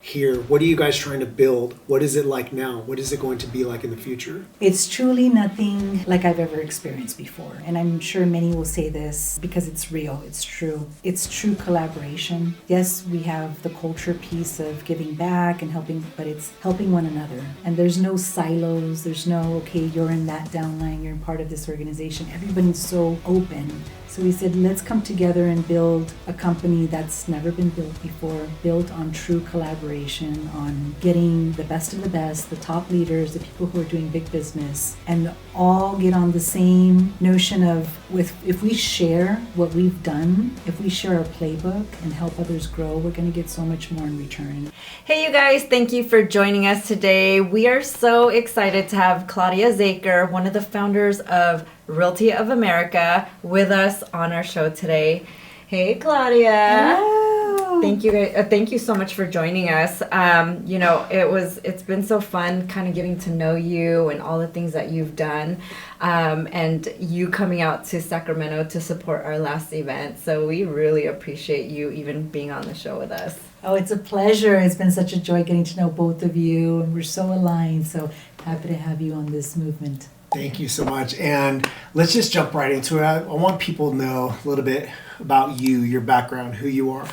here? What are you guys trying to build? What is it like now? What is it going to be like in the future? It's truly nothing like I've ever experienced before. And I'm sure many will say this because it's real, it's true. It's true collaboration. Yes, we have the culture piece of giving back and helping, but it's helping one another. And there's no silos. There's no, okay, you're in that downline, you're part of this organization. Everybody's so open. So we said, let's come together and build a company that's never been built before, built on true collaboration, on getting the best of the best, the top leaders, the people who are doing big business, and all get on the same notion of if we share what we've done, if we share our playbook and help others grow, we're going to get so much more in return. Hey, you guys, thank you for joining us today. We are so excited to have Claudia Zaker, one of the founders of Realty of America, with us on our show today. Hey, Claudia. Hello. Thank you. Thank you so much for joining us. It's been so fun kind of getting to know you and all the things that you've done, and you coming out to Sacramento to support our last event. So we really appreciate you even being on the show with us. Oh, it's a pleasure. It's been such a joy getting to know both of you, and we're so aligned. So happy to have you on this movement. Thank you so much. And let's just jump right into it. I want people to know a little bit about you, your background, who you are.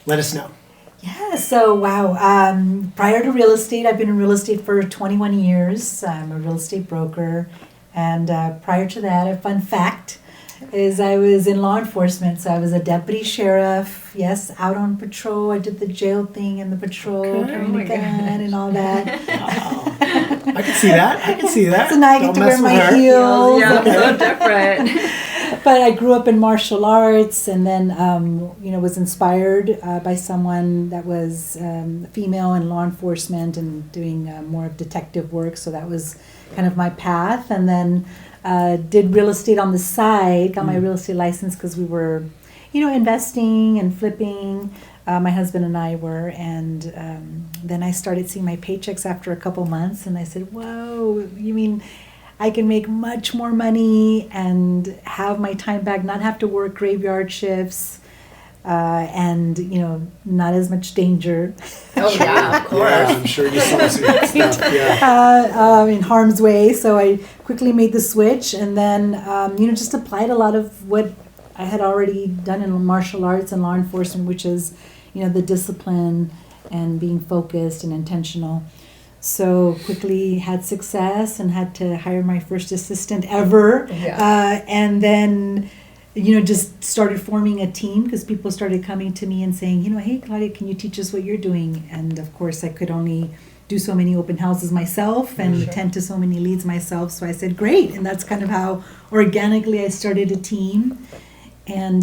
Let us know. Yeah, so wow. Prior to real estate, I've been in real estate for 21 years. I'm a real estate broker. And prior to that, a fun fact is I was in law enforcement. So I was a deputy sheriff, yes, out on patrol. I did the jail thing and the patrol, carrying a gun and all that. Wow. I can see that. So now I get to wear my heels. Yeah, so different. But I grew up in martial arts, and then was inspired by someone that was female in law enforcement and doing more of detective work. So that was kind of my path. And then did real estate on the side. Got my real estate license because we were, investing and flipping. My husband and I were, and then I started seeing my paychecks after a couple months, and I said, "Whoa, you mean I can make much more money and have my time back, not have to work graveyard shifts, and not as much danger." Oh yeah, of course. Yeah, I'm sure you saw some good stuff. Yeah. In harm's way. So I quickly made the switch, and then just applied a lot of what I had already done in martial arts and law enforcement, which is the discipline and being focused and intentional. So quickly had success and had to hire my first assistant ever. Yeah. And then, just started forming a team because people started coming to me and saying, "Hey, Claudia, can you teach us what you're doing?" And of course, I could only do so many open houses myself and attend to so many leads myself. So I said, great. And that's kind of how organically I started a team. And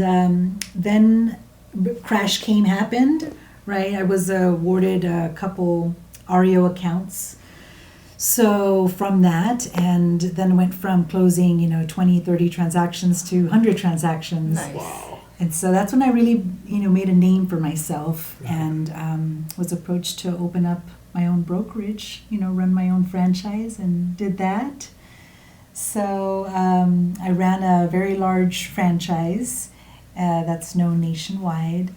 then crash happened, right? I was awarded a couple REO accounts. So from that, and then went from closing, 20, 30 transactions to 100 transactions. Nice. Wow. And so that's when I really, made a name for myself and was approached to open up my own brokerage, run my own franchise, and did that. So I ran a very large franchise that's known nationwide,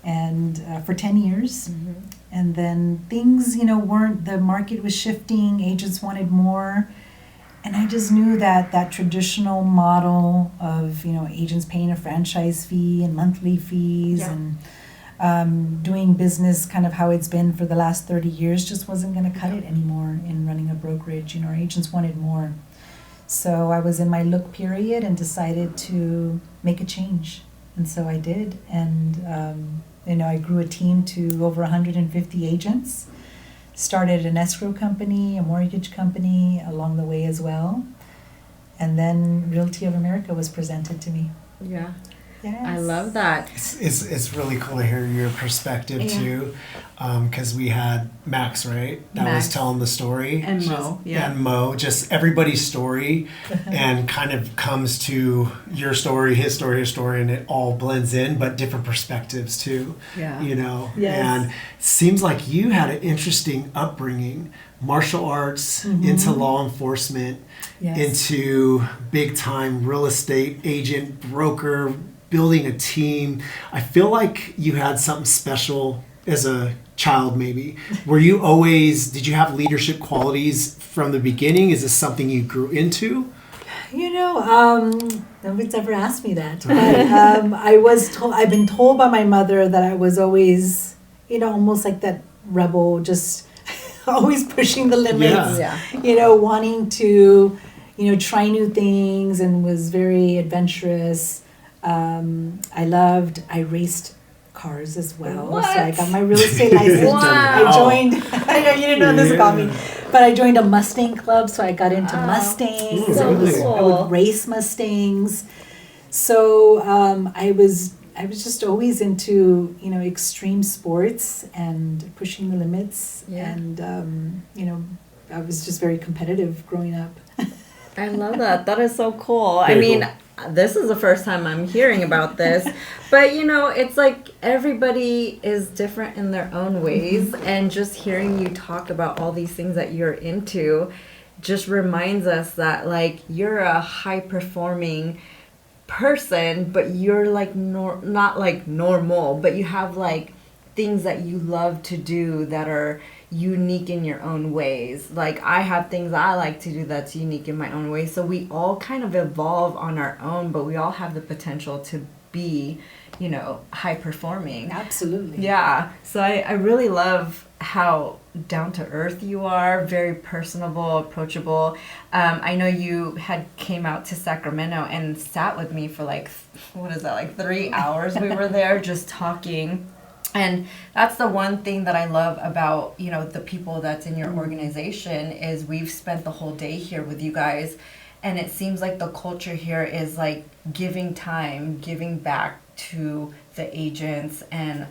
and for 10 years. Mm-hmm. And then things, the market was shifting, agents wanted more. And I just knew that traditional model of, agents paying a franchise fee and monthly fees and doing business kind of how it's been for the last 30 years just wasn't going to cut it anymore in running a brokerage. Our agents wanted more. So I was in my look period and decided to make a change. And so I did. And, I grew a team to over 150 agents, started an escrow company, a mortgage company along the way as well. And then Realty of America was presented to me. Yeah. Yes. I love that. It's really cool to hear your perspective too, because we had Max, right? That Max. was telling the story. And Mo, And Mo, just everybody's story, and kind of comes to your story, his story, and it all blends in, but different perspectives too. Yeah. Yes. And it seems like you had an interesting upbringing, martial arts, into law enforcement, into big time real estate agent, broker, building a team. I feel like you had something special as a child maybe, did you have leadership qualities from the beginning? Is this something you grew into? Nobody's ever asked me that. But I've been told by my mother that I was always, almost like that rebel, just always pushing the limits, wanting to, try new things, and was very adventurous. I raced cars as well. What? So I got my real estate license. Wow. I joined, I know you didn't know this about me, but I joined a Mustang club, so I got into Mustangs. So I would race Mustangs. So I was just always into, extreme sports and pushing the limits. Yeah. And, I was just very competitive growing up. I love that. That is so cool. Very cool. This is the first time I'm hearing about this, but it's like everybody is different in their own ways, and just hearing you talk about all these things that you're into just reminds us that like you're a high performing person, but you're like not like normal, but you have like things that you love to do that are unique in your own ways. Like I have things I like to do that's unique in my own way. So we all kind of evolve on our own, but we all have the potential to be, high performing. Absolutely. Yeah. So I really love how down to earth you are, very personable, approachable. I know you had came out to Sacramento and sat with me for like 3 hours. We were there just talking. And that's the one thing that I love about, the people that's in your organization is we've spent the whole day here with you guys. And it seems like the culture here is like giving time, giving back to the agents, and,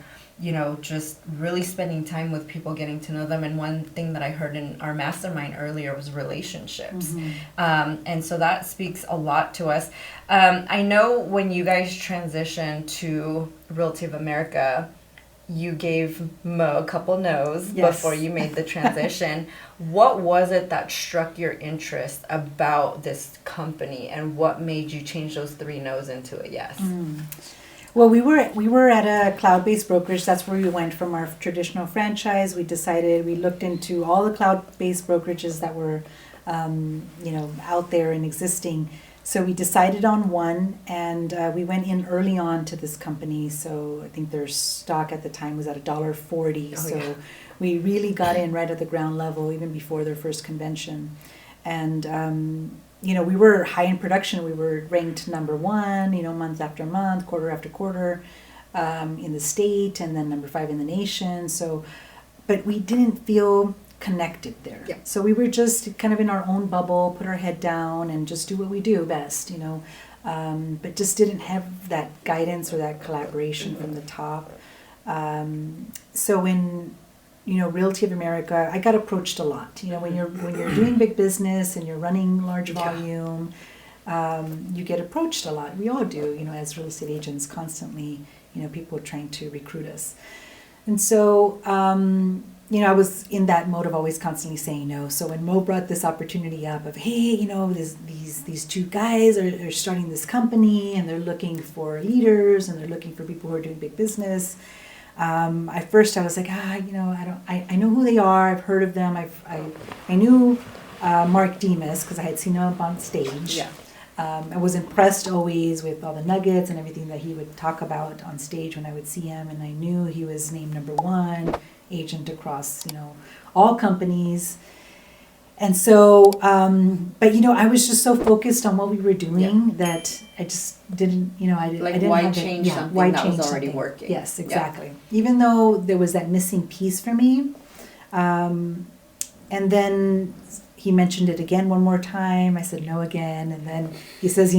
just really spending time with people, getting to know them. And one thing that I heard in our mastermind earlier was relationships. And so that speaks a lot to us. I know when you guys transitioned to Realty of America, you gave Mo a couple no's before you made the transition. What was it that struck your interest about this company, and what made you change those 3 no's into a yes? Well, we were at a cloud-based brokerage. That's where we went from our traditional franchise. We looked into all the cloud-based brokerages that were, out there and existing. So we decided on one, and we went in early on to this company. So I think their stock at the time was at $1.40. So we really got in right at the ground level, even before their first convention. And, we were high in production. We were ranked number 1, month after month, quarter after quarter in the state, and then number 5 in the nation. So, but we didn't feel connected there. Yeah. So we were just kind of in our own bubble, put our head down and just do what we do best, but just didn't have that guidance or that collaboration from the top. So when, Realty of America, I got approached a lot. When you're doing big business and you're running large volume, you get approached a lot. We all do, as real estate agents, constantly, people are trying to recruit us. And so, I was in that mode of always constantly saying no. So when Mo brought this opportunity up of, hey, these 2 guys are starting this company, and they're looking for leaders, and they're looking for people who are doing big business. At first I was like, I know who they are. I've heard of them. I knew Mark Demas because I had seen him up on stage. Yeah. I was impressed always with all the nuggets and everything that he would talk about on stage when I would see him, and I knew he was named number 1 agent across, all companies. And so, but I was just so focused on what we were doing that I just didn't, I didn't why have change something that was already working? Yes, exactly. Yeah. Even though there was that missing piece for me, and then he mentioned it again one more time. I said no again, and then he says,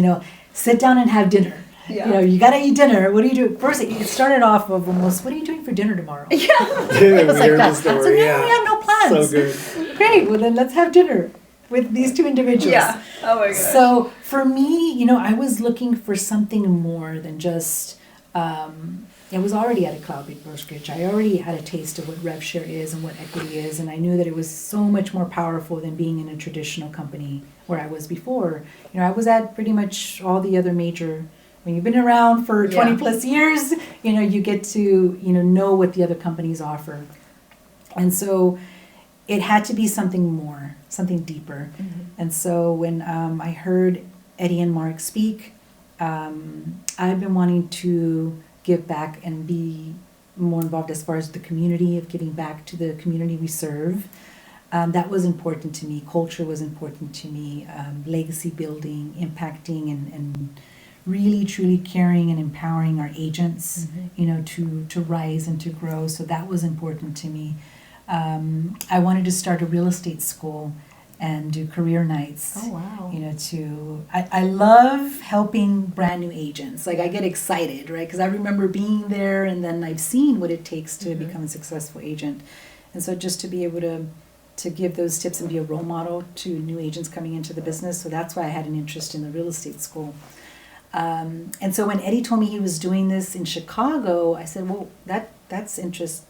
sit down and have dinner. Yeah. You gotta eat dinner. What do you do? First, it started off of almost, what are you doing for dinner tomorrow? Yeah. It was like that. Story, So we have no plans. So good. Great. Well, then let's have dinner with these 2 individuals. Yeah. Oh my gosh. So for me, I was looking for something more than just. I was already at a cloud-based brokerage. I already had a taste of what rev share is and what equity is, and I knew that it was so much more powerful than being in a traditional company where I was before. I was at pretty much all the other major. When you've been around for 20 plus years, you get to, know what the other companies offer. And so it had to be something more, something deeper. And so when I heard Eddie and Mark speak, I've been wanting to give back and be more involved as far as the community, of giving back to the community we serve. That was important to me. Culture was important to me. Legacy building, impacting, and really truly caring and empowering our agents, to rise and to grow. So that was important to me. I wanted to start a real estate school and do career nights. Oh, wow. I love helping brand new agents. Like, I get excited, right? Because I remember being there, and then I've seen what it takes to become a successful agent. And so just to be able to give those tips and be a role model to new agents coming into the business. So that's why I had an interest in the real estate school. And so when Eddie told me he was doing this in Chicago, I said, well, that's interest.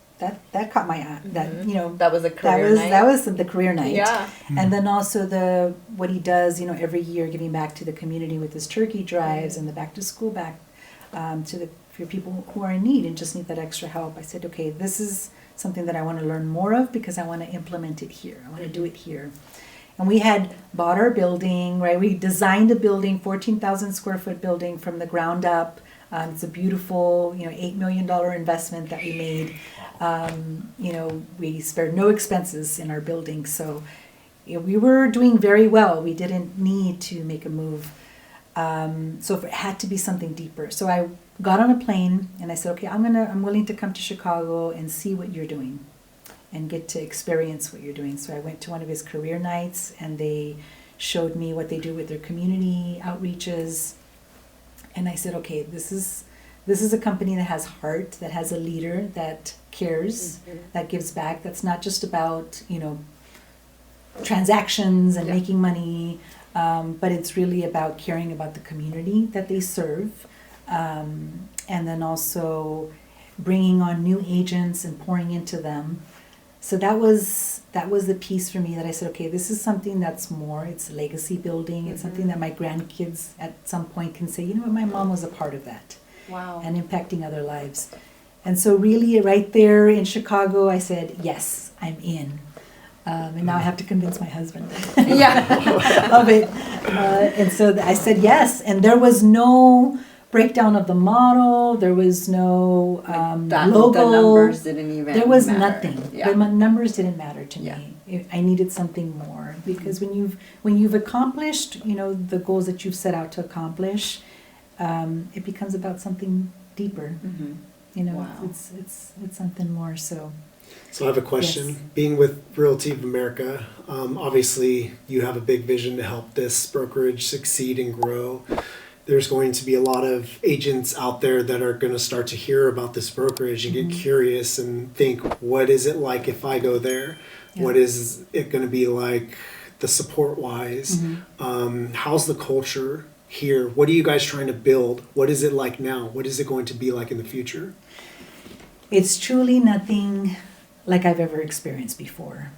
That caught my eye. That was a career night. That was the career night. Yeah. And then also what he does, every year, giving back to the community with his turkey drives and the back to school for people who are in need and just need that extra help. I said, okay, this is something that I want to learn more of because I want to implement it here. I want to do it here. And we had bought our building, right? We designed a building, 14,000 square foot building from the ground up. It's a beautiful, $8 million investment that we made. We spared no expenses in our building. So we were doing very well. We didn't need to make a move. So it had to be something deeper. So I got on a plane and I said, okay, I'm willing to come to Chicago and see what you're doing and get to experience what you're doing. So I went to one of his career nights and they showed me what they do with their community outreaches. And I said, okay, this is a company that has heart, that has a leader that cares, that gives back. That's not just about, transactions and making money, but it's really about caring about the community that they serve. And then also bringing on new agents and pouring into them. So that was the piece for me that I said, okay, this is something that's more, it's legacy building. It's something that my grandkids at some point can say, my mom was a part of that. Wow. And impacting other lives. And so really right there in Chicago, I said, yes, I'm in. And now I have to convince my husband of it. And so I said yes. And there was no breakdown of the model. There was no logo. The numbers didn't even There was matter. nothing. Yeah. The numbers didn't matter to Yeah. me. I needed something more. Because when you've accomplished, the goals that you've set out to accomplish, it becomes about something deeper. Wow. It's something more. So I have a question. Yes. Being with Realty of America, obviously you have a big vision to help this brokerage succeed and grow. There's going to be a lot of agents out there that are going to start to hear about this brokerage and get curious and think, what is it like if I go there? Yeah. What is it going to be like, the support wise? How's the culture here? What are you guys trying to build? What is it like now? What is it going to be like in the future? it's truly nothing like I've ever experienced before.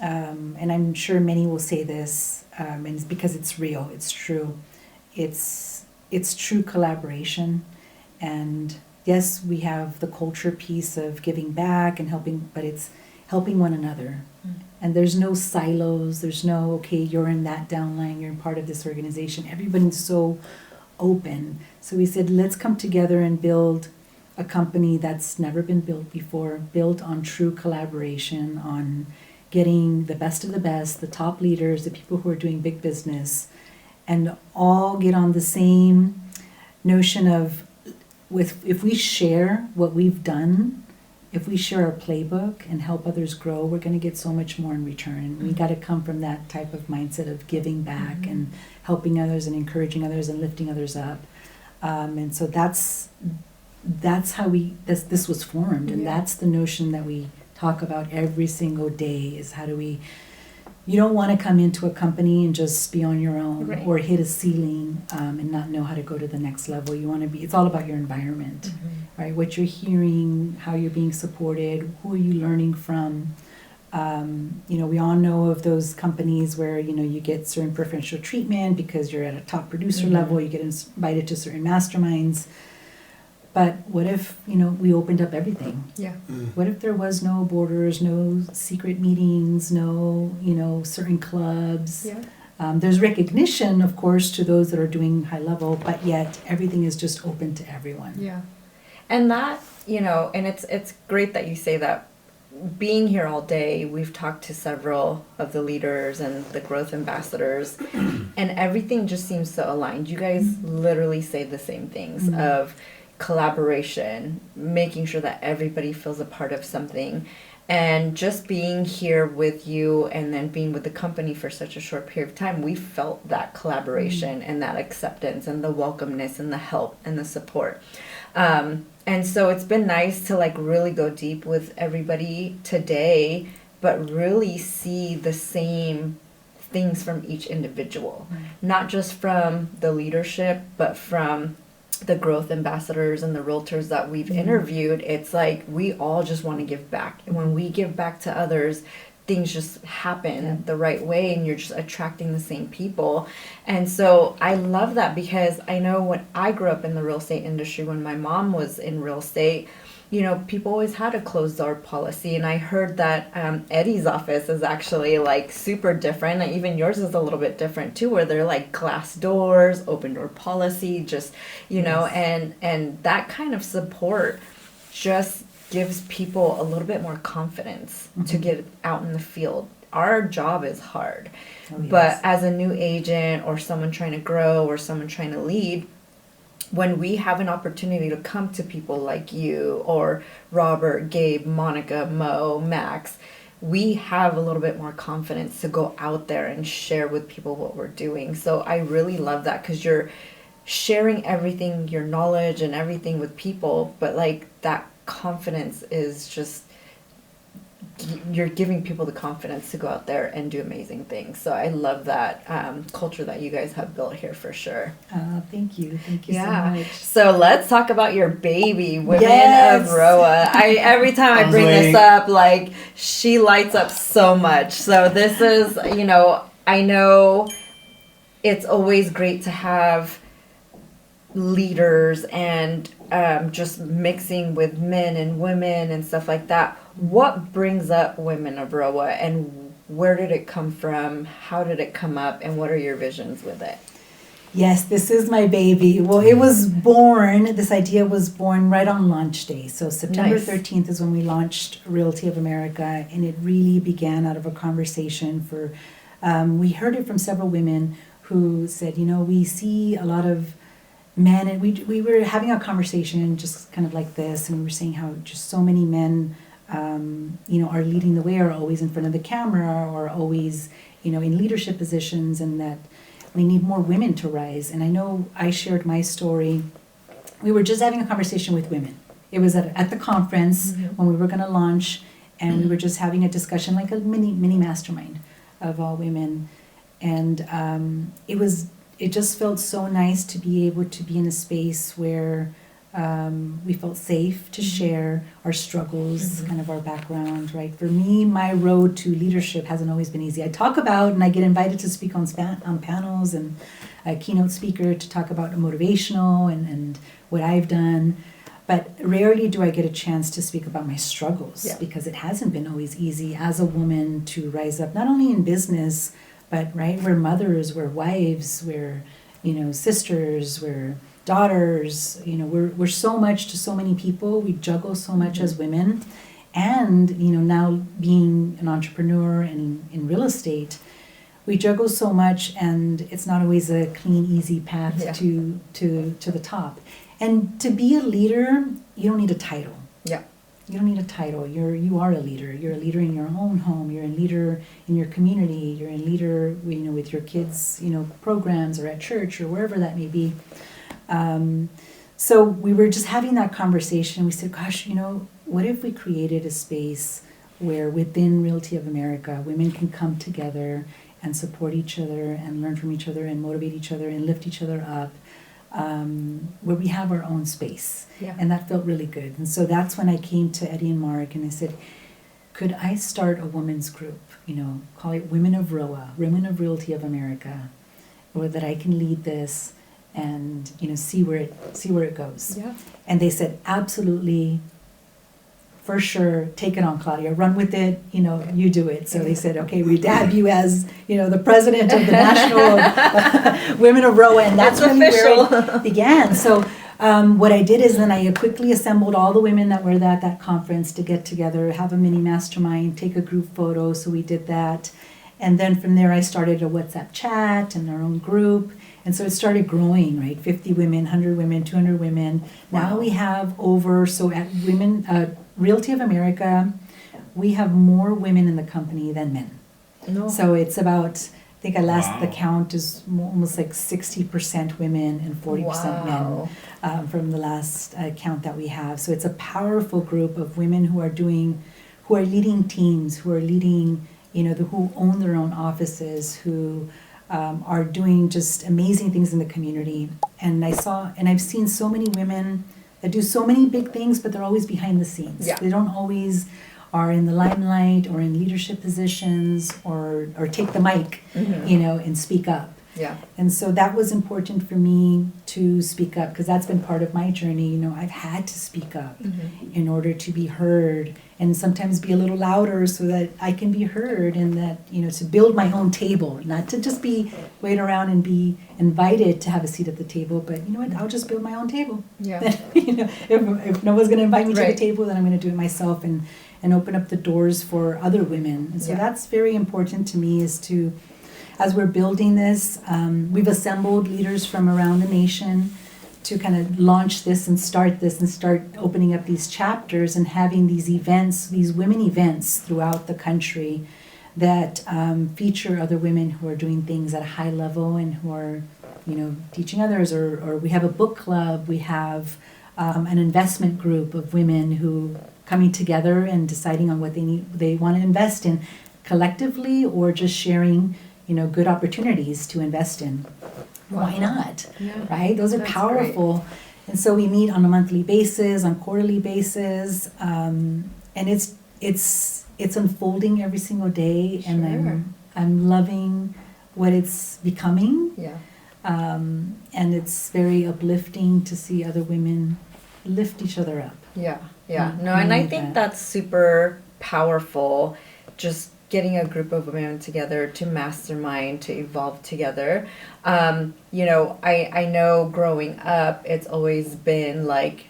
And I'm sure many will say this, and it's because it's real, it's true. It's true collaboration. And yes, we have the culture piece of giving back and helping, but it's helping one another. And there's no silos, there's no, okay, you're in that downline, you're in part of this organization. Everybody's so open. So we said, let's come together and build a company that's never been built before, built on true collaboration, on getting the best of the best, the top leaders, the people who are doing big business, and all get on the same notion of, if we share what we've done, if we share our playbook and help others grow, we're going to get so much more in return. And we got to come from that type of mindset of giving back and helping others and encouraging others and lifting others up. And so that's how this was formed, and that's the notion that we talk about every single day is how do we. You don't want to come into a company and just be on your own, right, or hit a ceiling and not know how to go to the next level. You want to be, it's all about your environment, right? What you're hearing, how you're being supported, who are you learning from? We all know of those companies where, you get certain preferential treatment because you're at a top producer level, you get invited to certain masterminds. But what if, we opened up everything? Yeah. What if there was no borders, no secret meetings, no, certain clubs? Yeah. There's recognition, of course, to those that are doing high level, but yet everything is just open to everyone. Yeah. And that, and it's great that you say that. Being here all day, we've talked to several of the leaders and the growth ambassadors, and everything just seems so aligned. You guys literally say the same things of collaboration, making sure that everybody feels a part of something. And just being here with you and then being with the company for such a short period of time, we felt that collaboration and that acceptance and the welcomeness and the help and the support. And so it's been nice to really go deep with everybody today, but really see the same things from each individual, not just from the leadership, but from the growth ambassadors and the realtors that we've interviewed. It's like we all just want to give back, and when we give back to others, things just happen the right way, and you're just attracting the same people. And so I love that, because I know when I grew up in the real estate industry, when my mom was in real estate, people always had a closed door policy. And I heard that Eddie's office is actually super different. And even yours is a little bit different too, where they're glass doors, open door policy, just, and that kind of support just gives people a little bit more confidence to get out in the field. Our job is hard, but as a new agent or someone trying to grow or someone trying to lead, when we have an opportunity to come to people like you or Robert, Gabe, Monica, Mo, Max, we have a little bit more confidence to go out there and share with people what we're doing. So I really love that, because you're sharing everything, your knowledge and everything with people, but that confidence is just, you're giving people the confidence to go out there and do amazing things. So I love that culture that you guys have built here for sure. Thank you so much. So let's talk about your baby, Women of ROA. Every time I bring this up, she lights up so much. So this is, I know it's always great to have leaders and just mixing with men and women and stuff like that. What brings up Women of ROA, and where did it come from? How did it come up, and what are your visions with it? Yes, this is my baby. Well, this idea was born right on launch day. So September 13th is when we launched Realty of America, and it really began out of a conversation we heard it from several women who said, we see a lot of men, and we were having a conversation just kind of like this, and we were saying how just so many men are leading the way, are always in front of the camera, or always in leadership positions, and that we need more women to rise. And I know I shared my story. We were just having a conversation with women. It was at the conference when we were going to launch, and we were just having a discussion, like a mini mastermind of all women. And it just felt so nice to be able to be in a space where we felt safe to share our struggles, kind of our background, right? For me, my road to leadership hasn't always been easy. I talk about, and I get invited to speak on panels, and a keynote speaker to talk about motivational and what I've done. But rarely do I get a chance to speak about my struggles, because it hasn't been always easy as a woman to rise up, not only in business, but we're mothers, we're wives, we're sisters, we're daughters, we're so much to so many people. We juggle so much as women, and now being an entrepreneur and in real estate, we juggle so much, and it's not always a clean, easy path to the top. And to be a leader, you don't need a title. Yeah. You don't need a title. You are a leader. You're a leader in your own home. You're a leader in your community. You're a leader, with your kids, programs, or at church, or wherever that may be. So we were just having that conversation. We said, gosh, what if we created a space where within Realty of America, women can come together and support each other and learn from each other and motivate each other and lift each other up, where we have our own space. Yeah. And that felt really good. And so that's when I came to Eddie and Mark, and I said, could I start a women's group, call it Women of ROA, Women of Realty of America, or that I can lead this, and see where it goes. Yeah. And they said, absolutely, for sure, take it on, Claudia, run with it, you do it. So they said, okay, we dab you as, the president of the National Women of ROA, and that's It's really official. where it began. So what I did is then I quickly assembled all the women that were at that conference to get together, have a mini mastermind, take a group photo. So we did that. And then from there, I started a WhatsApp chat and our own group. And so it started growing, right? 50 women, 100 women, 200 women. Now we have so at Realty of America, we have more women in the company than men. No. So it's about, I think the Wow. count is almost like 60% women and 40% Wow. men from the last count that we have. So it's a powerful group of women who are leading teams, who are leading, who own their own offices, who are doing just amazing things in the community. And I've seen so many women that do so many big things, but they're always behind the scenes. Yeah. They don't always are in the limelight or in leadership positions or take the mic, and speak up. Yeah. And so that was important for me to speak up, because that's been part of my journey. I've had to speak up in order to be heard, and sometimes be a little louder so that I can be heard, and that, to build my own table, not to just wait around and be invited to have a seat at the table, but I'll just build my own table. Yeah. If no one's going to invite me to the Right. table, then I'm going to do it myself and open up the doors for other women. And so Yeah. that's very important to me, as we're building this, we've assembled leaders from around the nation to kind of launch this and start opening up these chapters and having these events, these women events throughout the country that feature other women who are doing things at a high level and who are, teaching others. Or we have a book club, we have an investment group of women who coming together and deciding on what they want to invest in collectively, or just sharing good opportunities to invest in. Why not? Yeah. Right? Those are That's powerful. And so we meet on a monthly basis, on quarterly basis, and it's unfolding every single day, and Sure. I'm loving what it's becoming, Yeah. and it's very uplifting to see other women lift each other up. Yeah, yeah. Mm, No, and I need think that. that's super powerful, just getting a group of women together to mastermind, to evolve together. I know growing up, it's always been like,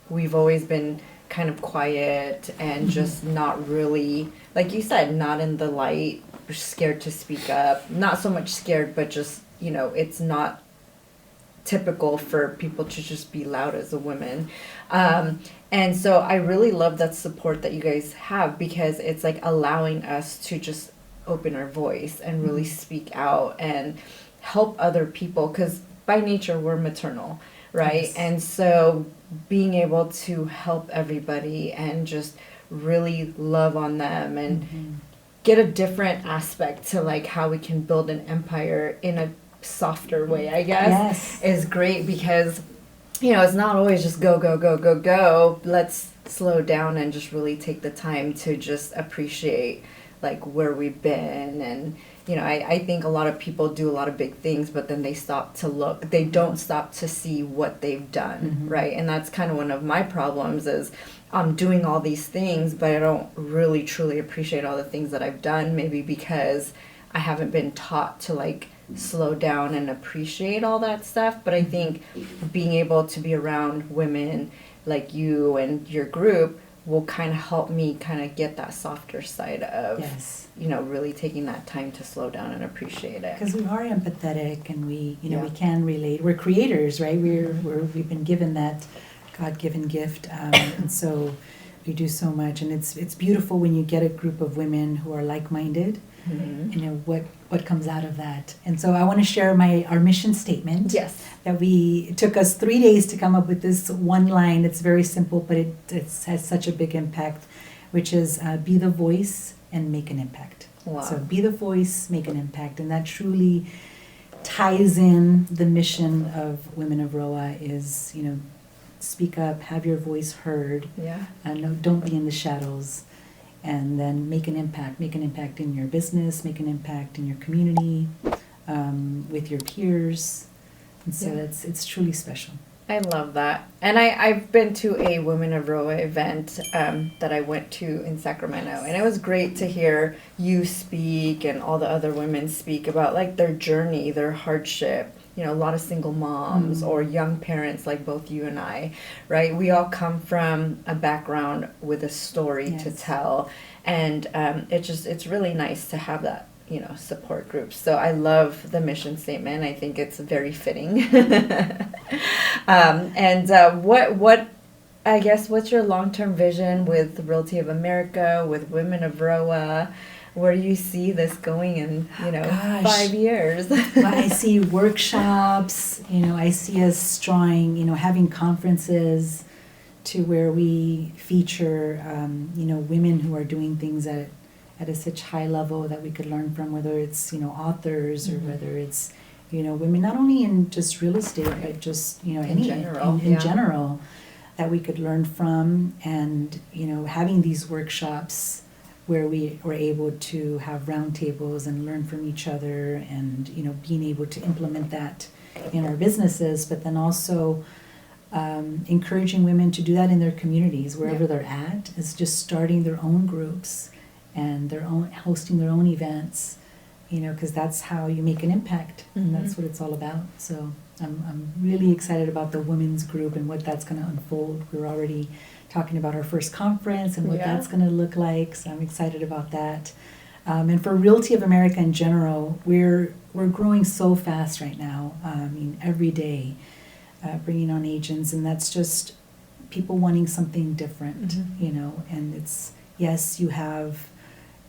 we've always been kind of quiet and just not really, like you said, not in the light, scared to speak up. Not so much scared, but just, it's not typical for people to just be loud as a woman. And so I really love that support that you guys have, because it's like allowing us to just open our voice and really speak out and help other people, because by nature we're maternal, right? Yes. And so being able to help everybody and just really love on them and get a different aspect to like how we can build an empire in a softer way, I guess, Yes. is great, because it's not always just go, go, go, go, go. Let's slow down and just really take the time to just appreciate like where we've been. And I think a lot of people do a lot of big things, but then they don't stop to see what they've done, right? And that's kind of one of my problems is I'm doing all these things, but I don't really truly appreciate all the things that I've done, maybe because I haven't been taught to like slow down and appreciate all that stuff. But I think being able to be around women like you and your group will kind of help me kind of get that softer side of, Yes. really taking that time to slow down and appreciate it. Because we are empathetic, and we Yeah. we can relate. We're creators, right? We've been given that God-given gift, and so we do so much. And it's beautiful when you get a group of women who are like-minded. Mhm. What comes out of that. And so I want to share our mission statement. Yes. That it took us 3 days to come up with this one line. It's very simple, but it has such a big impact, which is be the voice and make an impact. Wow. So be the voice, make an impact. And that truly ties in the mission of Women of ROA is, speak up, have your voice heard, Yeah. don't be in the shadows, and then make an impact in your business, make an impact in your community, with your peers, And so it's truly special. I love that. And I've been to a Women of ROA event that I went to in Sacramento. And it was great to hear you speak and all the other women speak about like their journey, their hardship. You know, a lot of single moms or young parents like both you and I, right? We all come from a background with a story to tell. And it's really nice to have that, you know, support groups. So I love the mission statement. I think it's very fitting. What I guess what's your long-term vision with Realty of America, with Women of ROA? Where do you see this going in, 5 years? Well, I see workshops, I see us drawing, having conferences to where we feature, women who are doing things at a such high level that we could learn from, whether it's, authors or whether it's, women, not only in just real estate, but just, in general, that we could learn from. And, having these workshops where we were able to have roundtables and learn from each other and, being able to implement that in our businesses, but then also encouraging women to do that in their communities, wherever they're at, is just starting their own groups and hosting their own events, because that's how you make an impact, and that's what it's all about. So I'm really excited about the women's group and what that's going to unfold. We're already talking about our first conference and what that's going to look like, so I'm excited about that. And for Realty of America in general, we're growing so fast right now. Every day, bringing on agents, and that's just people wanting something different, and it's, yes, you have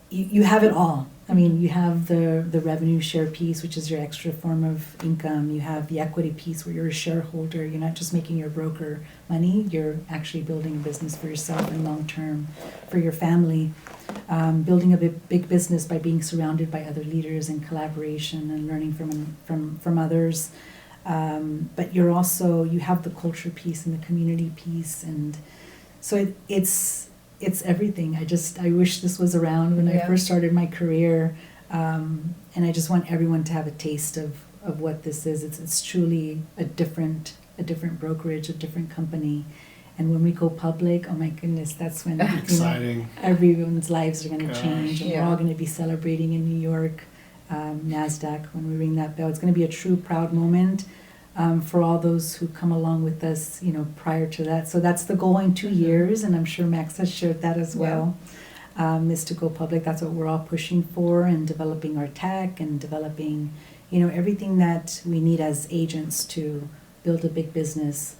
it all. You have the revenue share piece, which is your extra form of income. You have the equity piece where you're a shareholder. You're not just making your broker money, you're actually building a business for yourself and long term for your family. Building a big business by being surrounded by other leaders and collaboration and learning from others. But you have the culture piece and the community piece, and so it's everything. I wish this was around when I first started my career, and I just want everyone to have a taste of what this is. It's truly a different brokerage, a different company. And when we go public, oh my goodness, that's when exciting. Everyone's lives are going to change, and we're all going to be celebrating in New York, NASDAQ, when we ring that bell. It's going to be a true proud moment. For all those who come along with us, prior to that. So that's the goal in 2 years, and I'm sure Max has shared that as well, is to go public. That's what we're all pushing for, and developing our tech and developing, everything that we need as agents to build a big business.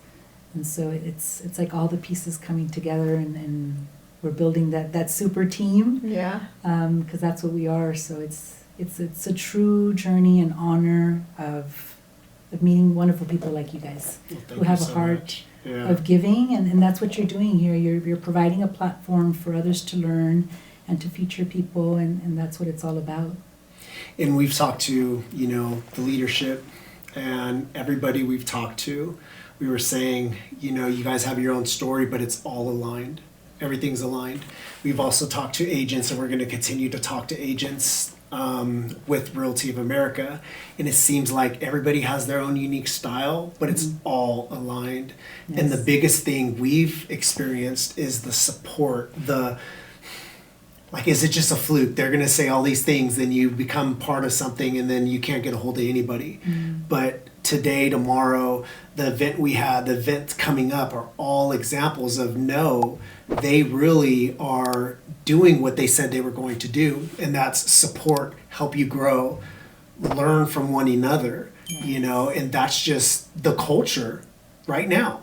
And so it's like all the pieces coming together, and we're building that super team. Yeah. Because that's what we are. So it's a true journey and honor of meeting wonderful people like you guys, who have a heart of giving, and that's what you're doing here. You're providing a platform for others to learn and to feature people, and that's what it's all about. And we've talked to, the leadership and everybody we've talked to. We were saying, you guys have your own story, but it's all aligned. Everything's aligned. We've also talked to agents, and we're going to continue to talk to agents with Realty of America, and it seems like everybody has their own unique style, but it's all aligned. Yes. And the biggest thing we've experienced is the support. Is it just a fluke? They're gonna say all these things, then you become part of something, and then you can't get a hold of anybody. But today, tomorrow, the events coming up are all examples of they really are doing what they said they were going to do, and that's support, help you grow, learn from one another, and that's just the culture right now.